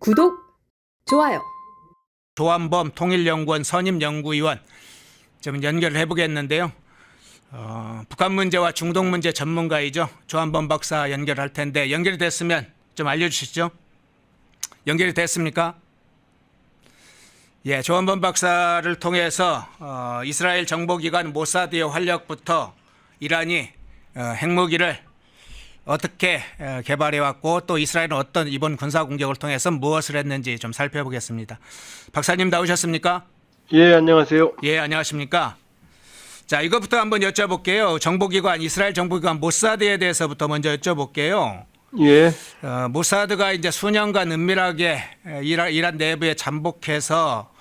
구독, 좋아요. 조한범 통일연구원 선임연구위원 좀 연결을 해보겠는데요. 북한 문제와 중동 문제 전문가이죠. 조한범 박사 연결할 텐데 연결이 됐으면 좀 알려주시죠. 연결이 됐습니까? 예, 조한범 박사를 통해서 이스라엘 정보기관 모사드의 활약부터 이란이 핵무기를 어떻게 개발해왔고 또 이스라엘은 어떤 이번 군사 공격을 통해서 무엇을 했는지 좀 살펴보겠습니다. 박사님 나오셨습니까? 예, 안녕하세요. 예, 안녕하십니까? 자, 이것부터 한번 여쭤볼게요. 정보기관, 이스라엘 정보기관 모사드에 대해서부터 먼저 여쭤볼게요. 예, 모사드가 이제 수년간 은밀하게 이란 내부에 잠복해서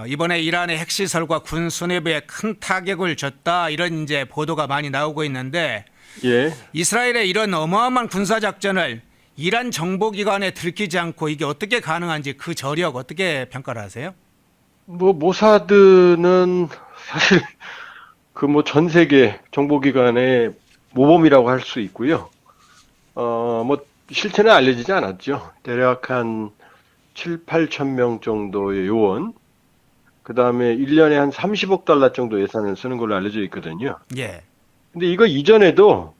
이번에 이란의 핵시설과 군 수뇌부에 큰 타격을 줬다 이런 이제 보도가 많이 나오고 있는데 예. 이스라엘의 이런 어마어마한 군사 작전을 이란 정보기관에 들키지 않고 이게 어떻게 가능한지 그 저력 어떻게 평가를 하세요? 모사드는 사실 전 세계 정보기관의 모범이라고 할 수 있고요. 실체는 알려지지 않았죠. 대략 한 7, 8천 명 정도의 요원, 그 다음에 1년에 한 30억 달러 정도 예산을 쓰는 걸로 알려져 있거든요. 예. 근데 이거 이전에도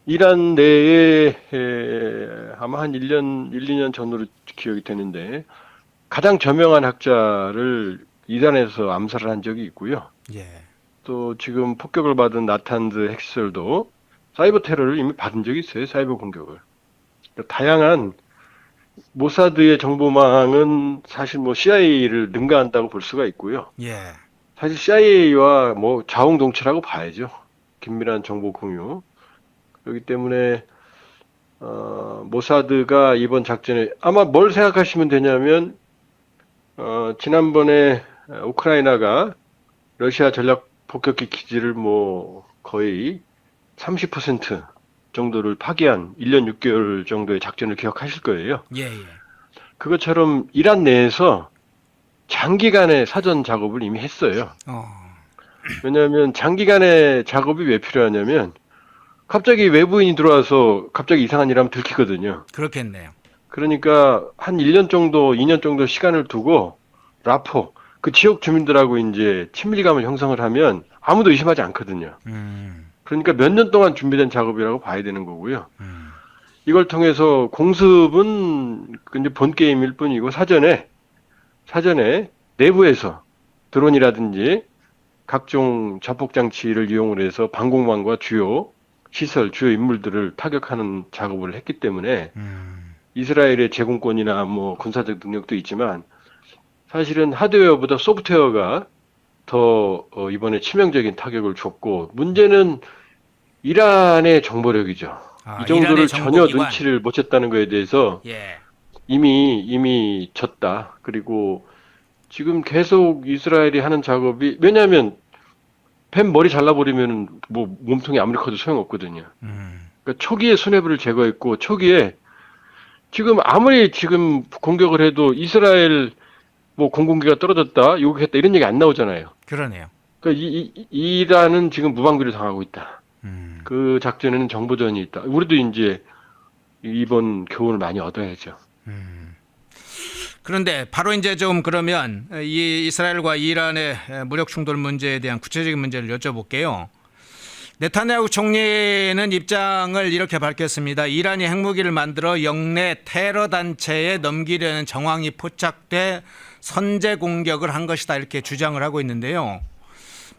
이란 내에 아마 한 1, 2년 전으로 기억이 되는데 가장 저명한 학자를 이란에서 암살을 한 적이 있고요. 예. 또 지금 폭격을 받은 나탄즈 핵시설도 사이버 테러를 이미 받은 적이 있어요. 사이버 공격을. 그러니까 다양한 모사드의 정보망은 사실 CIA를 능가한다고 볼 수가 있고요. 예. 사실 CIA와 자웅동체라고 봐야죠. 긴밀한 정보 공유. 그렇기 때문에 모사드가 이번 작전에 아마 뭘 생각하시면 되냐면 지난번에 우크라이나가 러시아 전략 폭격기 기지를 거의 30% 정도를 파괴한 1년 6개월 정도의 작전을 기억하실 거예요. 예. 예. 그것처럼 이란 내에서 장기간의 사전 작업을 이미 했어요. 왜냐하면 장기간의 작업이 왜 필요하냐면 갑자기 외부인이 들어와서 갑자기 이상한 일 하면 들키거든요. 그렇겠네요. 그러니까 한 1년 정도, 2년 정도 시간을 두고 라포, 그 지역 주민들하고 이제 친밀감을 형성을 하면 아무도 의심하지 않거든요. 그러니까 몇 년 동안 준비된 작업이라고 봐야 되는 거고요. 이걸 통해서 공습은 이제 본 게임일 뿐이고 사전에 내부에서 드론이라든지 각종 자폭 장치를 이용을 해서 방공망과 주요 시설, 주요 인물들을 타격하는 작업을 했기 때문에 이스라엘의 제공권이나 군사적 능력도 있지만 사실은 하드웨어보다 소프트웨어가 더 이번에 치명적인 타격을 줬고 문제는 이란의 정보력이죠. 이 정도를 전혀 눈치를 못 챘다는 거에 대해서 예. 이미 졌다. 그리고 지금 계속 이스라엘이 하는 작업이 왜냐하면 뱀 머리 잘라버리면 몸통이 아무리 커도 소용없거든요. 그러니까 초기에 수뇌부를 제거했고 초기에 지금 아무리 지금 공격을 해도 이스라엘 공군기가 떨어졌다, 요격했다 이런 얘기 안 나오잖아요. 그러네요. 그러니까 이란은 지금 무방비를 당하고 있다. 그 작전에는 정보전이 있다. 우리도 이제 이번 교훈을 많이 얻어야죠. 그런데 바로 이제 좀 그러면 이 이스라엘과 이란의 무력 충돌 문제에 대한 구체적인 문제를 여쭤볼게요. 네타냐후 총리는 입장을 이렇게 밝혔습니다. 이란이 핵무기를 만들어 영내 테러 단체에 넘기려는 정황이 포착돼 선제 공격을 한 것이다 이렇게 주장을 하고 있는데요.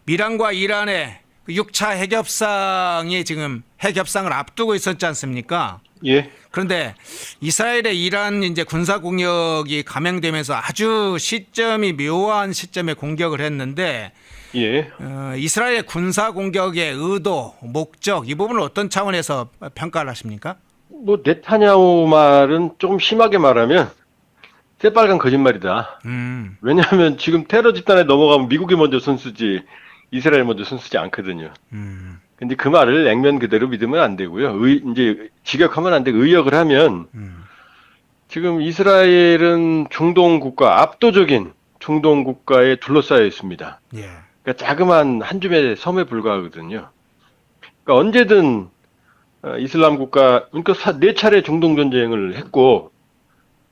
이란과 이란의 6차 핵협상이 지금 핵협상을 앞두고 있었지 않습니까? 예. 그런데 이스라엘의 이란 이제 군사 공격이 감행되면서 아주 시점이 묘한 시점에 공격을 했는데 예. 이스라엘의 군사 공격의 의도, 목적 이 부분을 어떤 차원에서 평가를 하십니까? 네타냐후 말은 조금 심하게 말하면 새빨간 거짓말이다. 왜냐하면 지금 테러 집단에 넘어가면 미국이 먼저 손쓰지 이스라엘 먼저 손쓰지 않거든요. 근데 그 말을 액면 그대로 믿으면 안 되고요. 이제 직역하면 안 되고 의역을 하면 지금 이스라엘은 중동 국가, 압도적인 중동 국가에 둘러싸여 있습니다. 예. 그러니까 자그마한 한 줌의 섬에 불과하거든요. 그러니까 언제든 이슬람 국가, 그러니까 4차례 중동 전쟁을 했고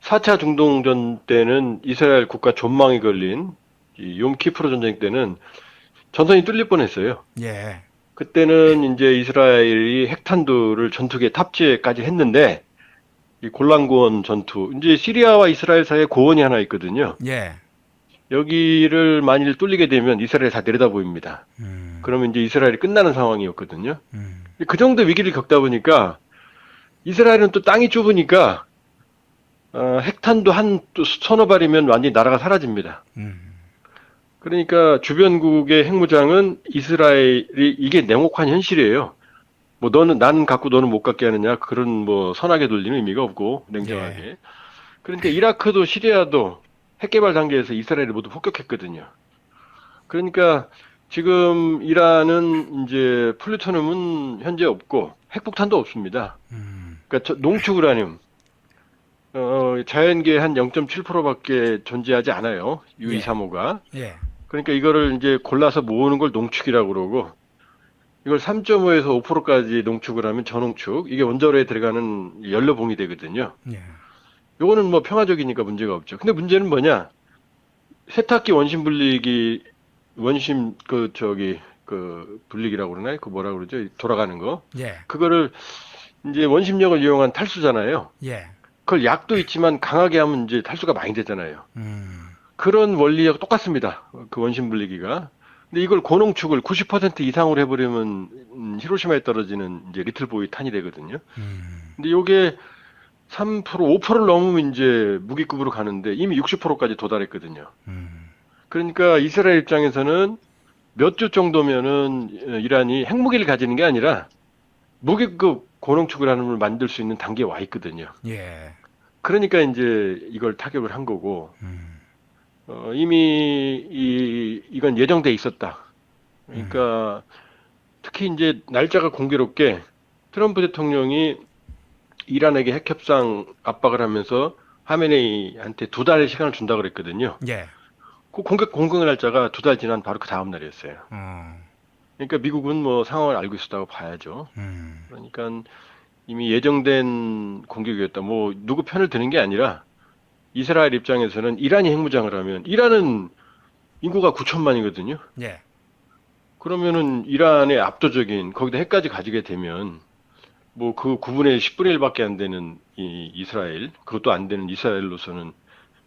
4차 중동전 때는 이스라엘 국가 전망이 걸린 이 욤키프르 전쟁 때는 전선이 뚫릴 뻔했어요. 예. 그때는 이제 이스라엘이 핵탄두를 전투기에 탑재까지 했는데 이 골란고원 전투, 이제 시리아와 이스라엘 사이에 고원이 하나 있거든요. 예. 여기를 만일 뚫리게 되면 이스라엘 다 내려다 보입니다. 그러면 이제 이스라엘이 끝나는 상황이었거든요. 그 정도 위기를 겪다 보니까 이스라엘은 또 땅이 좁으니까 핵탄두 또 서너 발이면 완전히 나라가 사라집니다. 그러니까 주변국의 핵무장은 이스라엘이 이게 냉혹한 현실이에요. 뭐 나는 갖고 너는 못 갖게 하느냐 그런 뭐 선하게 돌리는 의미가 없고 냉정하게. 예. 그러니까 이라크도 시리아도 핵 개발 단계에서 이스라엘을 모두 폭격했거든요. 그러니까 지금 이란은 이제 플루토늄은 현재 없고 핵폭탄도 없습니다. 그러니까 농축 우라늄 자연계의 한 0.7%밖에 존재하지 않아요. U235가. 예. 그러니까 이거를 이제 골라서 모으는 걸 농축이라고 그러고 이걸 3.5에서 5%까지 농축을 하면 저농축. 이게 원자로에 들어가는 연료봉이 되거든요. 예. 요거는 뭐 평화적이니까 문제가 없죠. 근데 문제는 뭐냐? 세탁기 원심 분리기 분리기라고 그러나요? 그 뭐라 그러죠? 돌아가는 거. 예. 그거를 이제 원심력을 이용한 탈수잖아요. 예. 그걸 약도 있지만 강하게 하면 이제 탈수가 많이 되잖아요. 그런 원리하고 똑같습니다. 그 원심 분리기가. 근데 이걸 고농축을 90% 이상으로 해버리면 히로시마에 떨어지는 이제 리틀보이 탄이 되거든요. 근데 요게 3%, 5%를 넘으면 이제 무기급으로 가는데 이미 60%까지 도달했거든요. 그러니까 이스라엘 입장에서는 몇 주 정도면은 이란이 핵무기를 가지는 게 아니라 무기급 고농축 우라늄을 만들 수 있는 단계에 와 있거든요. 예. 그러니까 이제 이걸 타격을 한 거고 이미 이건 예정돼 있었다. 그러니까 특히 이제 날짜가 공교롭게 트럼프 대통령이 이란에게 핵 협상 압박을 하면서 하메네이한테 2달의 시간을 준다 그랬거든요. 예. 그 공격 날짜가 2달 지난 바로 그 다음 날이었어요. 그러니까 미국은 뭐 상황을 알고 있었다고 봐야죠. 그러니까 이미 예정된 공격이었다. 뭐 누구 편을 드는 게 아니라 이스라엘 입장에서는 이란이 핵무장을 하면 이란은 인구가 9천만이거든요. 예. 그러면은 이란의 압도적인 거기다 핵까지 가지게 되면 뭐 그 9분의 10분의 1밖에 안 되는 이 이스라엘 그것도 안 되는 이스라엘로서는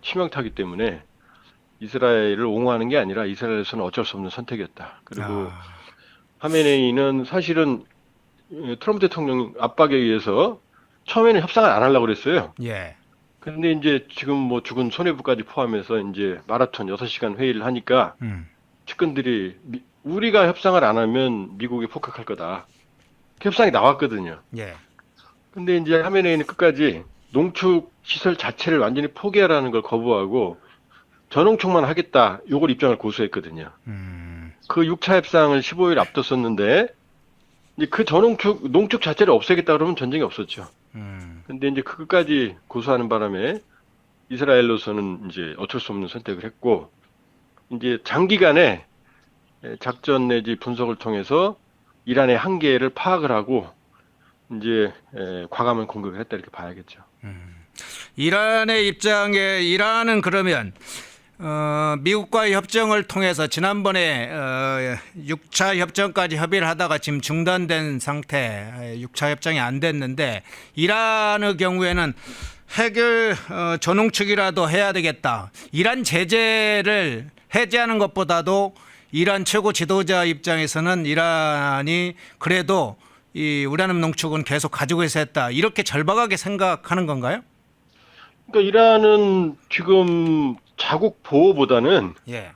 치명타기 때문에 이스라엘을 옹호하는 게 아니라 이스라엘에서는 어쩔 수 없는 선택이었다. 그리고 하메네이는 사실은 트럼프 대통령 압박에 의해서 처음에는 협상을 안 하려고 그랬어요. 예. 근데 이제 지금 뭐 죽은 손해부까지 포함해서 이제 마라톤 6시간 회의를 하니까 측근들이 우리가 협상을 안 하면 미국이 폭격할 거다. 협상이 나왔거든요. 예. 근데 이제 하메네이는 끝까지 농축 시설 자체를 완전히 포기하라는 걸 거부하고 저농축만 하겠다. 요걸 입장을 고수했거든요. 그 6차 협상을 15일 앞뒀었는데 이제 그 농축 자체를 없애겠다 그러면 전쟁이 없었죠. 근데 이제 그것까지 고수하는 바람에 이스라엘로서는 이제 어쩔 수 없는 선택을 했고 이제 장기간의 작전 내지 분석을 통해서 이란의 한계를 파악을 하고 이제 과감한 공격을 했다 이렇게 봐야겠죠. 이란의 입장에 이란은 그러면 미국과의 협정을 통해서 지난번에 6차 협정까지 협의를 하다가 지금 중단된 상태, 6차 협정이 안 됐는데 이란의 경우에는 핵을 저농축이라도 해야 되겠다. 이란 제재를 해제하는 것보다도 이란 최고 지도자 입장에서는 이란이 그래도 이 우라늄 농축은 계속 가지고 있어야 했다. 이렇게 절박하게 생각하는 건가요? 그러니까 이란은 지금 자국 보호보다는 예.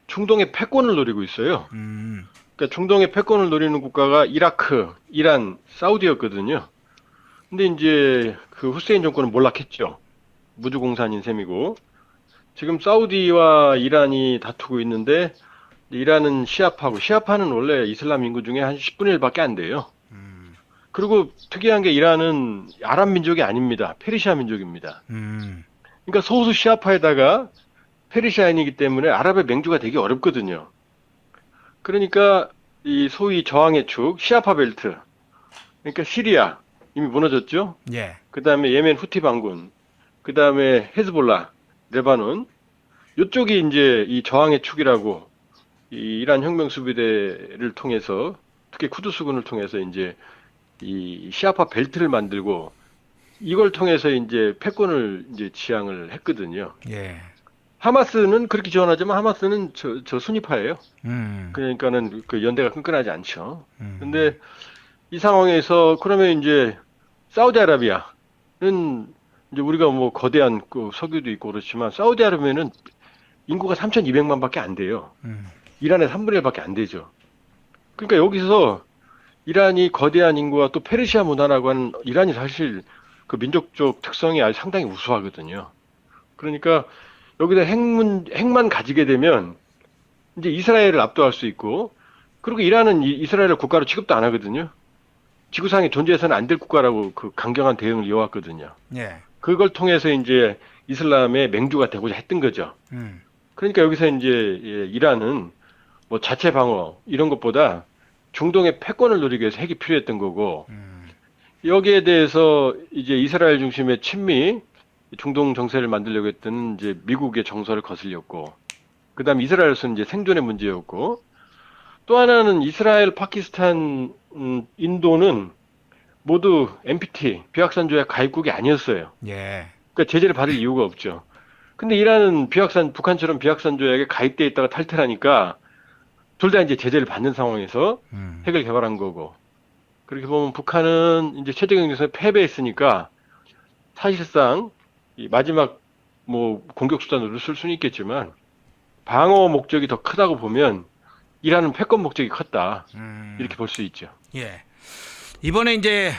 중동의 패권을 노리고 있어요. 그러니까 중동의 패권을 노리는 국가가 이라크, 이란, 사우디였거든요. 근데 이제 그 후세인 정권은 몰락했죠. 무주공산인 셈이고 지금 사우디와 이란이 다투고 있는데 이란은 시아파는 원래 이슬람 인구 중에 한 10분의 1밖에 안 돼요. 그리고 특이한 게 이란은 아랍 민족이 아닙니다. 페르시아 민족입니다. 그러니까 소수 시아파에다가 페르시아인이기 때문에 아랍의 맹주가 되기 어렵거든요. 그러니까 이 소위 저항의 축, 시아파 벨트, 그러니까 시리아 이미 무너졌죠. 예. 그 다음에 예멘 후티 반군, 그다음에 헤즈볼라, 레바논, 이쪽이 이제 이 저항의 축이라고 이 이란 혁명 수비대를 통해서 특히 쿠두스군을 통해서 이제 이 시아파 벨트를 만들고 이걸 통해서 이제 패권을 이제 지향을 했거든요. 예. 하마스는 그렇게 지원하지만 하마스는 저 순위파예요. 음. 그러니까는 그 연대가 끈끈하지 않죠. 음. 근데 이 상황에서 그러면 이제 사우디아라비아는 이제 우리가 뭐 거대한 그 석유도 있고 그렇지만 사우디아라비아는 인구가 3,200만밖에 안 돼요. 음. 이란의 3분의 1밖에 안 되죠. 그러니까 여기서 이란이 거대한 인구와 또 페르시아 문화라고 하는 이란이 사실 그 민족적 특성이 아주 상당히 우수하거든요. 그러니까 여기다 핵만 가지게 되면 이제 이스라엘을 압도할 수 있고 그리고 이란은 이스라엘을 국가로 취급도 안 하거든요. 지구상에 존재해서는 안 될 국가라고 그 강경한 대응을 이어왔거든요. 예. 그걸 통해서 이제 이슬람의 맹주가 되고자 했던 거죠. 그러니까 여기서 이제 이란은 뭐 자체 방어 이런 것보다 중동의 패권을 누리기 위해서 핵이 필요했던 거고 여기에 대해서 이제 이스라엘 중심의 친미 중동 정세를 만들려고 했던 이제 미국의 정서를 거슬렸고 그다음 이스라엘에서는 이제 생존의 문제였고 또 하나는 이스라엘, 파키스탄, 인도는 모두 NPT 비확산 조약 가입국이 아니었어요. 예. 그러니까 제재를 받을 이유가 없죠. 근데 이란은 북한처럼 비확산 조약에 가입돼 있다가 탈퇴하니까 둘 다 이제 제재를 받는 상황에서 핵을 개발한 거고. 그렇게 보면 북한은 이제 최저경제에서 패배했으니까 사실상 이 마지막 뭐 공격 수단으로 쓸 수는 있겠지만 방어 목적이 더 크다고 보면 이란은 패권 목적이 컸다. 이렇게 볼 수 있죠. 예. 이번에 이제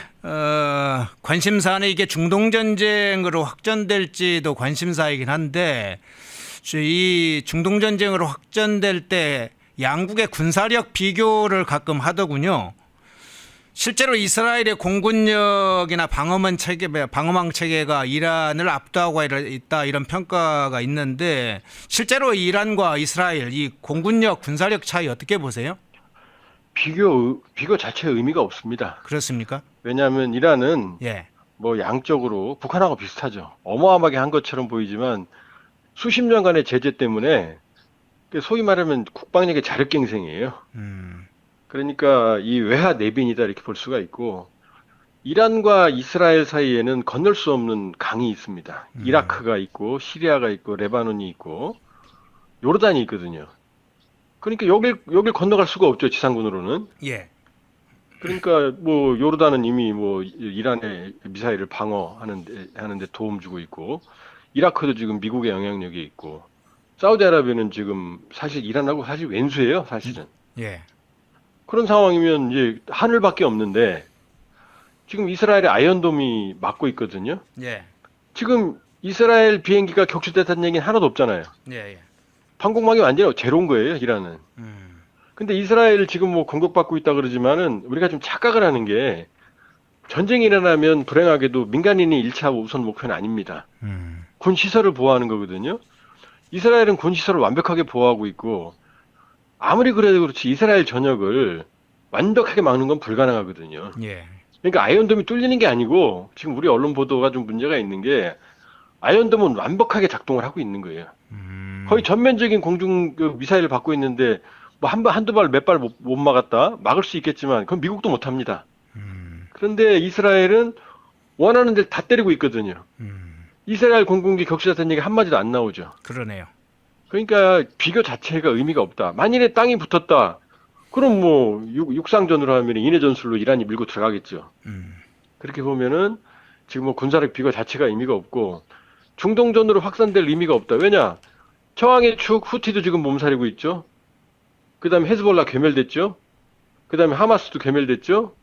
관심사는 이게 중동 전쟁으로 확전될지도 관심사이긴 한데 이 중동 전쟁으로 확전될 때 양국의 군사력 비교를 가끔 하더군요. 실제로 이스라엘의 공군력이나 방어망 체계가 이란을 압도하고 있다 이런 평가가 있는데 실제로 이란과 이스라엘 이 공군력 군사력 차이 어떻게 보세요? 비교 자체의 의미가 없습니다. 그렇습니까? 왜냐하면 이란은 예. 뭐 양적으로 북한하고 비슷하죠. 어마어마하게 한 것처럼 보이지만 수십 년간의 제재 때문에 소위 말하면 국방력의 자력갱생이에요. 그러니까 이 외화 내빈이다 이렇게 볼 수가 있고 이란과 이스라엘 사이에는 건널 수 없는 강이 있습니다. 이라크가 있고 시리아가 있고 레바논이 있고 요르단이 있거든요. 그러니까 여길 건너갈 수가 없죠. 지상군으로는. 예. 그러니까 뭐 요르단은 이미 뭐 이란의 미사일을 방어하는데 도움 주고 있고 이라크도 지금 미국의 영향력이 있고 사우디아라비아는 지금 사실 이란하고 사실 왼수예요. 사실은. 예. 그런 상황이면 이제 하늘밖에 없는데 지금 이스라엘의 아이언돔이 막고 있거든요. 예. 지금 이스라엘 비행기가 격추됐다는 얘기는 하나도 없잖아요. 예. 예. 방공망이 완전히 제로인 거예요, 이란은. 근데 이스라엘 지금 뭐 공격받고 있다 그러지만은 우리가 좀 착각을 하는 게 전쟁이 일어나면 불행하게도 민간인이 1차 우선 목표는 아닙니다. 군 시설을 보호하는 거거든요. 이스라엘은 군 시설을 완벽하게 보호하고 있고 아무리 그래도 그렇지 이스라엘 전역을 완벽하게 막는 건 불가능하거든요. 예. 그러니까 아이언돔이 뚫리는 게 아니고 지금 우리 언론 보도가 좀 문제가 있는 게 아이언돔은 완벽하게 작동을 하고 있는 거예요. 거의 전면적인 공중 미사일을 받고 있는데 뭐 한두 발 몇 발 못 막았다 막을 수 있겠지만 그건 미국도 못 합니다. 그런데 이스라엘은 원하는 데를 다 때리고 있거든요. 이스라엘 공군기 격추됐다는 얘기 한마디도 안 나오죠. 그러네요. 그러니까 비교 자체가 의미가 없다. 만일에 땅이 붙었다. 그럼 뭐 육상전으로 하면 인해 전술로 이란이 밀고 들어가겠죠. 그렇게 보면은 지금 뭐 군사력 비교 자체가 의미가 없고 중동전으로 확산될 의미가 없다. 왜냐? 저항의 축 후티도 지금 몸살이고 있죠. 그다음에 헤즈볼라 괴멸됐죠. 그다음에 하마스도 괴멸됐죠.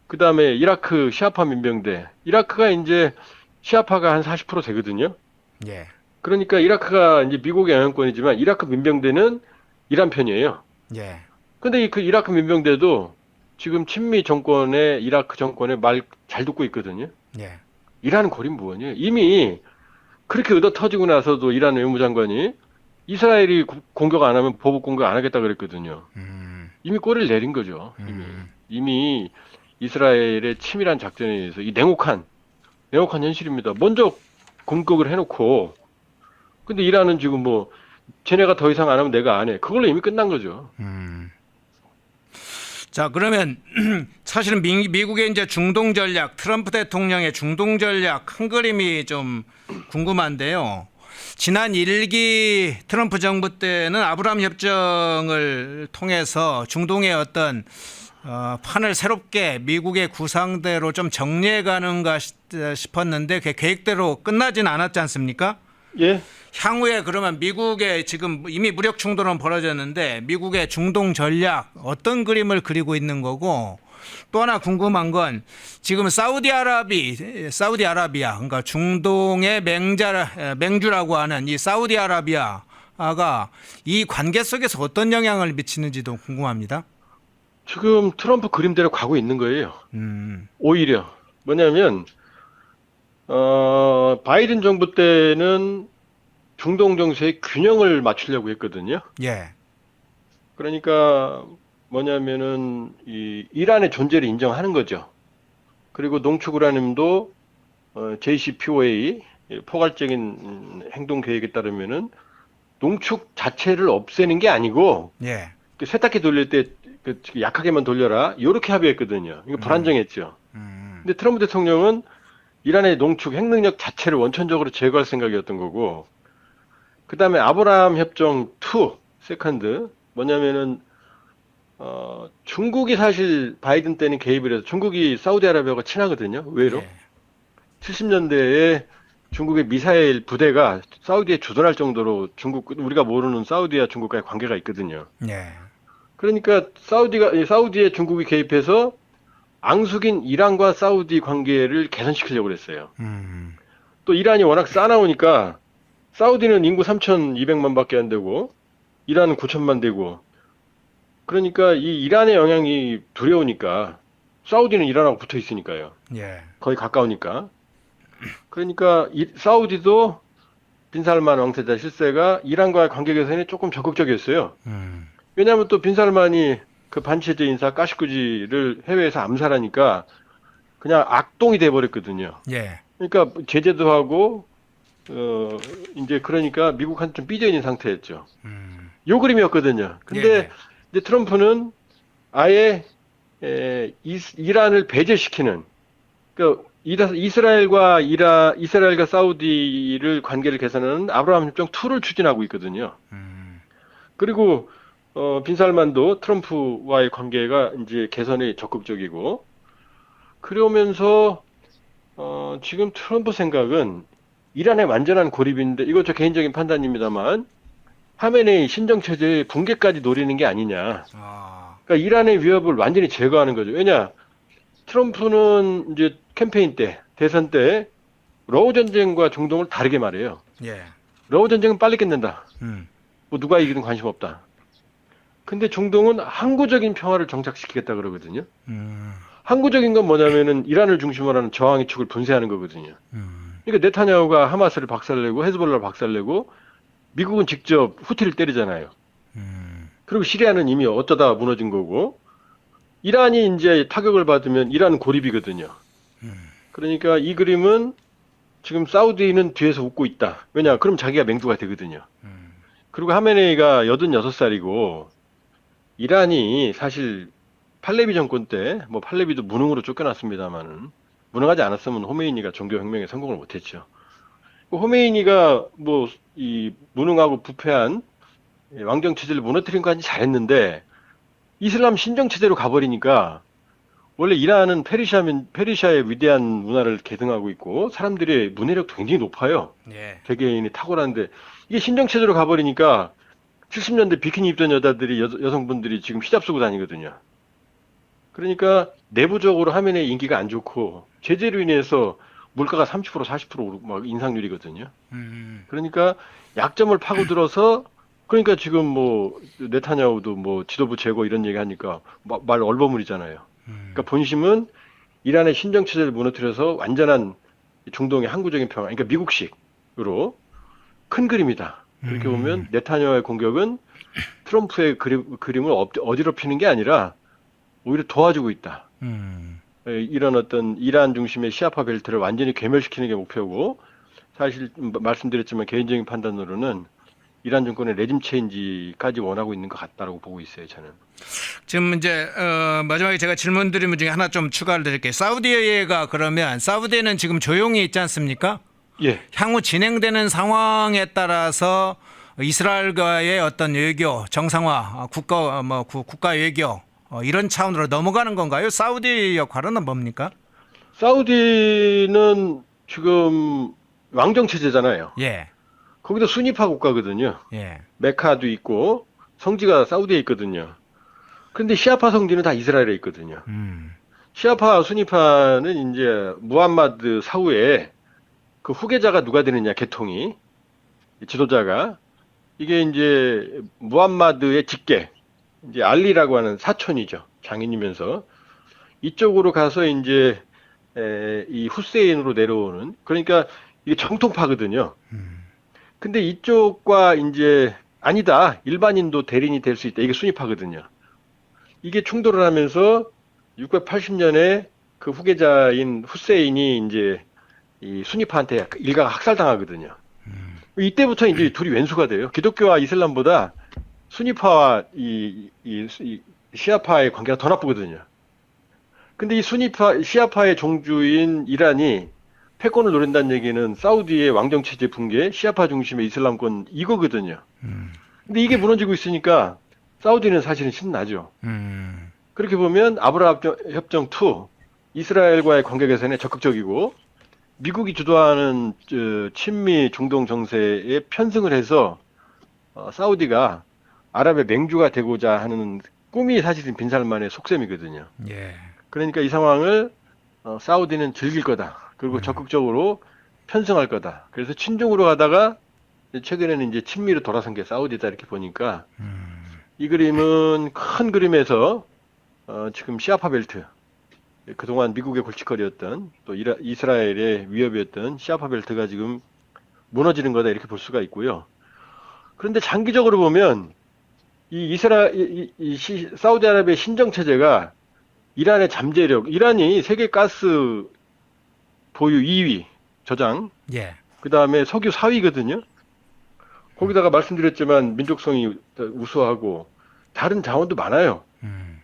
그다음에 이라크 시아파 민병대. 이라크가 이제 시아파가 한 40% 되거든요. 예. 그러니까 이라크가 이제 미국의 영향권이지만 이라크 민병대는 이란 편이에요. 예. 근데 그 이라크 민병대도 지금 친미 정권의 이라크 정권의 말 잘 듣고 있거든요. 예. 이란은 고린 무원이에요. 이미 그렇게 의도 터지고 나서도 이란 외무장관이 이스라엘이 공격 안 하면 보복 공격 안 하겠다 그랬거든요. 이미 꼬리를 내린 거죠. 이미 이스라엘의 치밀한 작전에 의해서 이 냉혹한 현실입니다. 먼저 공격을 해놓고, 근데 이란은 지금 뭐 쟤네가 더 이상 안 하면 내가 안 해. 그걸로 이미 끝난 거죠. 자, 그러면 사실은 미국의 이제 중동 전략, 트럼프 대통령의 중동 전략 큰 그림이 좀 궁금한데요. 지난 1기 트럼프 정부 때는 아브라함 협정을 통해서 중동의 어떤 판을 새롭게 미국의 구상대로 좀 정리해 가는가 싶었는데 그 계획대로 끝나진 않았지 않습니까? 예. 향후에 그러면 미국의 지금 이미 무력 충돌은 벌어졌는데 미국의 중동 전략 어떤 그림을 그리고 있는 거고, 또 하나 궁금한 건 지금 사우디아라비아 그러니까 중동의 맹주라고 하는 이 사우디아라비아가 이 관계 속에서 어떤 영향을 미치는지도 궁금합니다. 지금 트럼프 그림대로 가고 있는 거예요. 오히려 뭐냐면 바이든 정부 때는 중동 정세의 균형을 맞추려고 했거든요. 예. 그러니까 뭐냐면은 이 이란의 존재를 인정하는 거죠. 그리고 농축우라늄도 JCPOA 포괄적인 행동 계획에 따르면은 농축 자체를 없애는 게 아니고 예. 그 세탁기 돌릴 때 그 약하게만 돌려라 이렇게 합의했거든요. 이거 불안정했죠. 근데 트럼프 대통령은 이란의 농축 핵능력 자체를 원천적으로 제거할 생각이었던 거고, 그 다음에 아브라함 협정 2 세컨드 뭐냐면은 중국이 사실 바이든 때는 개입을 해서 중국이 사우디아라비아가 친하거든요. 의외로. 예. 70년대에 중국의 미사일 부대가 사우디에 주둔할 정도로 우리가 모르는 사우디와 중국과의 관계가 있거든요. 예. 그러니까 사우디에 중국이 개입해서 앙숙인 이란과 사우디 관계를 개선시키려고 그랬어요. 또 이란이 워낙 싸나우니까 사우디는 인구 3,200만 밖에 안 되고 이란은 9천만 되고, 그러니까 이 이란의 영향이 두려우니까 사우디는 이란하고 붙어 있으니까요. 예. 거의 가까우니까. 그러니까 사우디도 빈살만 왕세자 실세가 이란과의 관계 개선에 조금 적극적이었어요. 왜냐하면 또 빈살만이 그 반체제 인사 까시꾸지를 해외에서 암살하니까 그냥 악동이 돼버렸거든요. 예. 그러니까 제재도 하고 이제 그러니까 미국한테 좀 삐져 있는 상태였죠. 요 그림이었거든요. 근데 예. 이제 트럼프는 아예 이란을 배제시키는, 그러니까 이스라엘과 사우디를 관계를 개선하는 아브라함 협정 2를 추진하고 있거든요. 그리고 빈살만도 트럼프와의 관계가 이제 개선에 적극적이고, 그러면서 지금 트럼프 생각은 이란의 완전한 고립인데, 이거 저 개인적인 판단입니다만 하메네이 신정체제의 붕괴까지 노리는 게 아니냐. 그러니까 이란의 위협을 완전히 제거하는 거죠. 왜냐, 트럼프는 이제 캠페인 때, 대선 때 러우 전쟁과 중동을 다르게 말해요. 예. 러우 전쟁은 빨리 끝낸다. 뭐 누가 이기든 관심 없다. 근데 중동은 항구적인 평화를 정착시키겠다 그러거든요. 항구적인 건 뭐냐면은 이란을 중심으로 하는 저항의 축을 분쇄하는 거거든요. 그러니까 네타냐후가 하마스를 박살내고 헤즈볼라를 박살내고 미국은 직접 후티를 때리잖아요. 그리고 시리아는 이미 어쩌다 무너진 거고, 이란이 이제 타격을 받으면 이란은 고립이거든요. 그러니까 이 그림은 지금 사우디는 뒤에서 웃고 있다. 왜냐? 그럼 자기가 맹두가 되거든요. 그리고 하메네이가 86살이고 이란이 사실 팔레비 정권 때, 뭐 팔레비도 무능으로 쫓겨났습니다만은 무능하지 않았으면 호메이니가 종교혁명에 성공을 못했죠. 호메이니가 뭐 이 무능하고 부패한 왕정 체제를 무너뜨린 거 아니 잘했는데 이슬람 신정 체제로 가버리니까, 원래 이란은 페르시아의 위대한 문화를 계승하고 있고 사람들의 문해력도 굉장히 높아요. 예. 개개인이 탁월한데 이게 신정 체제로 가버리니까 70년대 비키니 입던 여자들이 여성분들이 지금 히잡 쓰고 다니거든요. 그러니까 내부적으로 하면의 인기가 안 좋고 제재로 인해서 물가가 30% 40% 막 인상률이거든요. 그러니까 약점을 파고들어서, 그러니까 지금 뭐 네타냐후도 뭐 지도부 제거 이런 얘기 하니까 말 얼버무리잖아요. 그러니까 본심은 이란의 신정 체제를 무너뜨려서 완전한 중동의 항구적인 평화, 그러니까 미국식으로 큰 그림이다. 그렇게 보면 네타냐후의 공격은 트럼프의 그림을 어지럽히는 게 아니라 오히려 도와주고 있다. 이런 어떤 이란 중심의 시아파 벨트를 완전히 괴멸시키는 게 목표고, 사실 말씀드렸지만 개인적인 판단으로는 이란 정권의 레짐 체인지까지 원하고 있는 것 같다라고 보고 있어요, 저는. 지금 이제 마지막에 제가 질문 드린 분 중에 하나 좀 추가를 드릴게요. 사우디가 그러면 사우디는 지금 조용히 있지 않습니까? 예, 향후 진행되는 상황에 따라서 이스라엘과의 어떤 외교 정상화, 국가 외교 이런 차원으로 넘어가는 건가요? 사우디 역할은 뭡니까? 사우디는 지금 왕정 체제잖아요. 예, 거기도 순위파 국가거든요. 예, 메카도 있고 성지가 사우디에 있거든요. 그런데 시아파 성지는 다 이스라엘에 있거든요. 시아파 순위파는 이제 무함마드 사후에 그 후계자가 누가 되느냐, 계통이 지도자가 이게 이제 무함마드의 직계, 이제 알리라고 하는 사촌이죠. 장인이면서 이쪽으로 가서 이제 이 후세인으로 내려오는, 그러니까 이게 정통파거든요. 근데 이쪽과 이제 아니다, 일반인도 대리인이 될 수 있다, 이게 순위파거든요. 이게 충돌을 하면서 680년에 그 후계자인 후세인이 이제 이 순위파한테 일가가 학살당하거든요. 이때부터 이제 둘이 왼수가 돼요. 기독교와 이슬람보다 순위파와 이 시아파의 관계가 더 나쁘거든요. 근데 이 시아파의 종주인 이란이 패권을 노린다는 얘기는 사우디의 왕정체제 붕괴, 시아파 중심의 이슬람권 이거거든요. 근데 이게 무너지고 있으니까 사우디는 사실은 신나죠. 그렇게 보면 아브라함 협정 2, 이스라엘과의 관계 개선에 적극적이고 미국이 주도하는 친미 중동 정세에 편승을 해서 사우디가 아랍의 맹주가 되고자 하는 꿈이 사실은 빈살만의 속셈이거든요. 예. 그러니까 이 상황을 사우디는 즐길 거다. 그리고 적극적으로 편승할 거다. 그래서 친중으로 가다가 최근에는 이제 친미로 돌아선 게 사우디다 이렇게 보니까 이 그림은 큰 그림에서 지금 시아파 벨트, 그동안 미국의 골칫거리였던 또 이스라엘의 위협이었던 시아파 벨트가 지금 무너지는 거다 이렇게 볼 수가 있고요. 그런데 장기적으로 보면 사우디아라비아의 신정 체제가 이란의 잠재력, 이란이 세계 가스 보유 2위 저장, 예. 그 다음에 석유 4위거든요. 거기다가 말씀드렸지만 민족성이 우수하고 다른 자원도 많아요.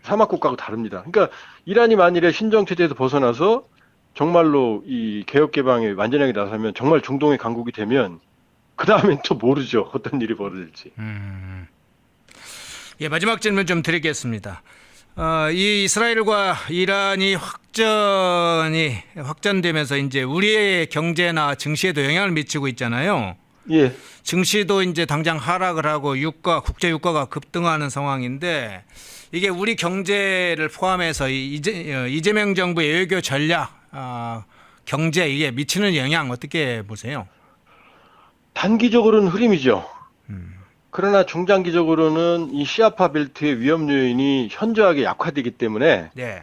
사막 국가하고 다릅니다. 그러니까 이란이 만일에 신정 체제에서 벗어나서 정말로 이 개혁 개방에 완전하게 나서면 정말 중동의 강국이 되면 그 다음엔 또 모르죠. 어떤 일이 벌어질지. 예, 마지막 질문 좀 드리겠습니다. 이 이스라엘과 이란이 확전되면서 이제 우리의 경제나 증시에도 영향을 미치고 있잖아요. 예. 증시도 이제 당장 하락을 하고 국제 유가가 급등하는 상황인데 이게 우리 경제를 포함해서 이재명 정부의 외교 전략, 경제 이게 미치는 영향 어떻게 보세요? 단기적으로는 흐림이죠. 그러나 중장기적으로는 이 시아파 벨트의 위험 요인이 현저하게 약화되기 때문에 네.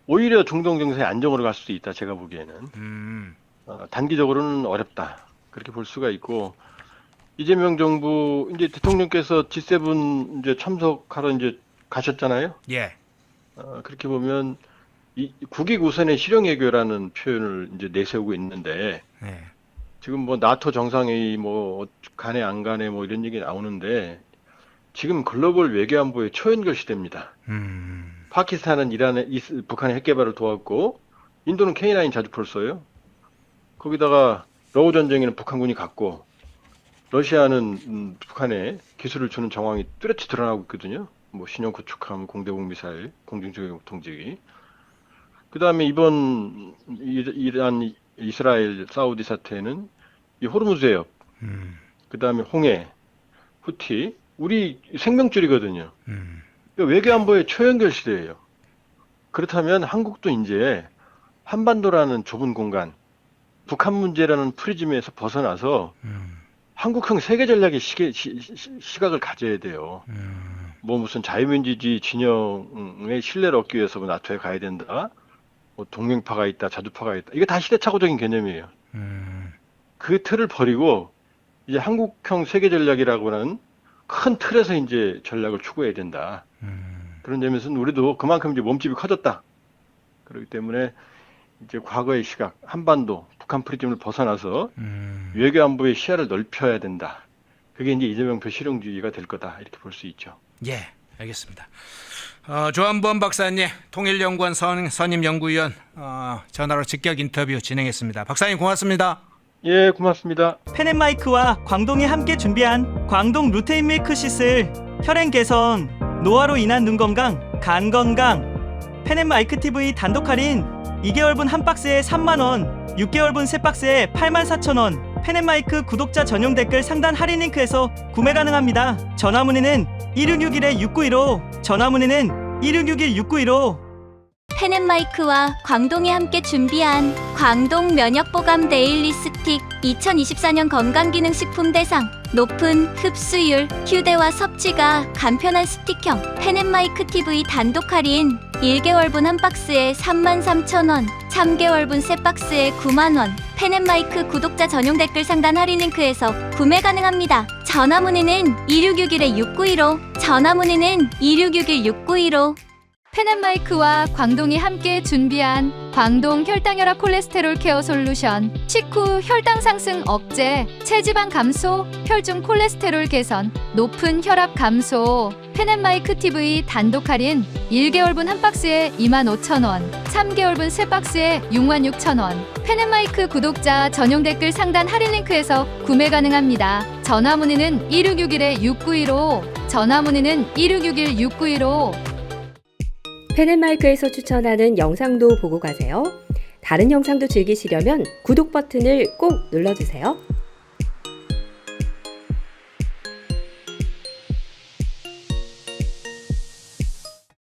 오히려 중동 정세의 안정으로 갈 수도 있다. 제가 보기에는 단기적으로는 어렵다. 그렇게 볼 수가 있고 이재명 정부 이제 대통령께서 G7 이제 참석하러 이제 가셨잖아요. 예. 그렇게 보면 이 국익 우선의 실용 외교라는 표현을 이제 내세우고 있는데 네. 지금 뭐 나토 정상회의 뭐 가네 안 가네 뭐 이런 얘기 나오는데 지금 글로벌 외교 안보의 초연결 시대입니다. 파키스탄은 북한의 핵 개발을 도왔고 인도는 K9 자주포를 써요. 거기다가 러우 전쟁에는 북한군이 갔고 러시아는 북한에 기술을 주는 정황이 뚜렷이 드러나고 있거든요. 뭐 신형 구축함, 공대공 미사일, 공중조격 통제기. 그 다음에 이번 이란, 이스라엘, 사우디 사태는 이 호르무즈 해협, 그 다음에 홍해, 후티, 우리 생명줄이거든요. 외교 안보의 초연결 시대예요. 그렇다면 한국도 이제 한반도라는 좁은 공간, 북한 문제라는 프리즘에서 벗어나서 한국형 세계 전략의 시각을 가져야 돼요. 뭐 무슨 자유민주주의 진영의 신뢰를 얻기 위해서 뭐 나토에 가야 된다. 뭐 동맹파가 있다, 자주파가 있다. 이게 다 시대착오적인 개념이에요. 그 틀을 버리고 이제 한국형 세계 전략이라고 하는 큰 틀에서 이제 전략을 추구해야 된다. 그런 점에서는 우리도 그만큼 이제 몸집이 커졌다. 그렇기 때문에 이제 과거의 시각, 한반도, 북한 프리즘을 벗어나서 외교 안보의 시야를 넓혀야 된다. 그게 이제 이재명표 실용주의가 될 거다. 이렇게 볼 수 있죠. 예, 알겠습니다. 조한범 박사님, 통일연구원 선임연구위원 전화로 직격 인터뷰 진행했습니다. 박사님 고맙습니다. 예, 고맙습니다. 펜앤마이크와 광동이 함께 준비한 광동 루테인 밀크 시슬, 혈행 개선, 노화로 인한 눈 건강, 간 건강. 펜앤마이크 TV 단독 할인 2개월분 한 박스에 3만원, 6개월분 세 박스에 84,000원. 펜앤마이크 구독자 전용 댓글 상단 할인 링크에서 구매 가능합니다. 전화 문의는 1661-6915, 전화 문의는 1661-6915. 펜앤마이크와 광동이 함께 준비한 광동 면역보감 데일리 스틱 2024년 건강기능식품 대상 높은 흡수율, 휴대와 섭취가 간편한 스틱형 펜앤마이크 TV 단독 할인 1개월분 한 박스에 33,000원, 3개월분 세 박스에 9만원. 펜앤마이크 구독자 전용 댓글 상단 할인 링크에서 구매 가능합니다. 전화 문의는 2661-6915, 전화 문의는 2661-6915. 펜앤마이크와 광동이 함께 준비한 광동 혈당혈압 콜레스테롤 케어 솔루션, 식후 혈당 상승 억제, 체지방 감소, 혈중 콜레스테롤 개선, 높은 혈압 감소. 펜앤마이크 TV 단독 할인 1개월분 한 박스에 25,000원, 3개월분 세 박스에 66,000원. 펜앤마이크 구독자 전용 댓글 상단 할인 링크에서 구매 가능합니다. 전화 문의는 1661-6915, 전화 문의는 1661-6915. 펜앤마이크에서 추천하는 영상도 보고 가세요. 다른 영상도 즐기시려면 구독 버튼을 꼭 눌러주세요.